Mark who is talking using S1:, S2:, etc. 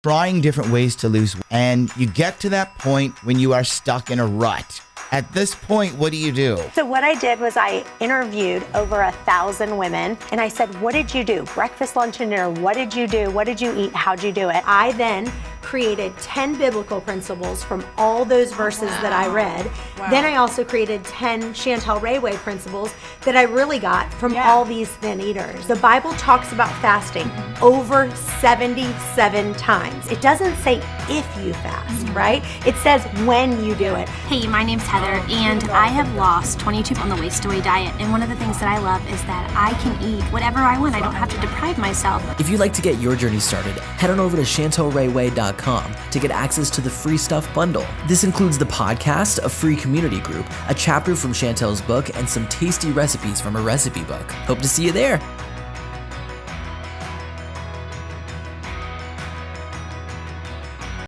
S1: trying different ways to lose weight, and you get to that point when you are stuck in a rut. At this point, what do you do?
S2: So what I did was I interviewed over 1,000 women, and I said, what did you do? Breakfast, lunch, and dinner. What did you do? What did you eat? How'd you do it? I then created 10 biblical principles from all those verses that I read. Wow. Then I also created 10 Chantel Rayway principles that I really got from all these thin eaters. The Bible talks about fasting over 77 times. It doesn't say if you fast, right? It says when you do it.
S3: Hey, my name's Heather, and I have lost 22 on the Waste Away diet. And one of the things that I love is that I can eat whatever I want. I don't have to deprive myself.
S4: If you'd like to get your journey started, head on over to ChantelRayway.com to get access to the free stuff bundle. This includes the podcast, a free community group, a chapter from Chantel's book, and some tasty recipes from her recipe book. Hope to see you there.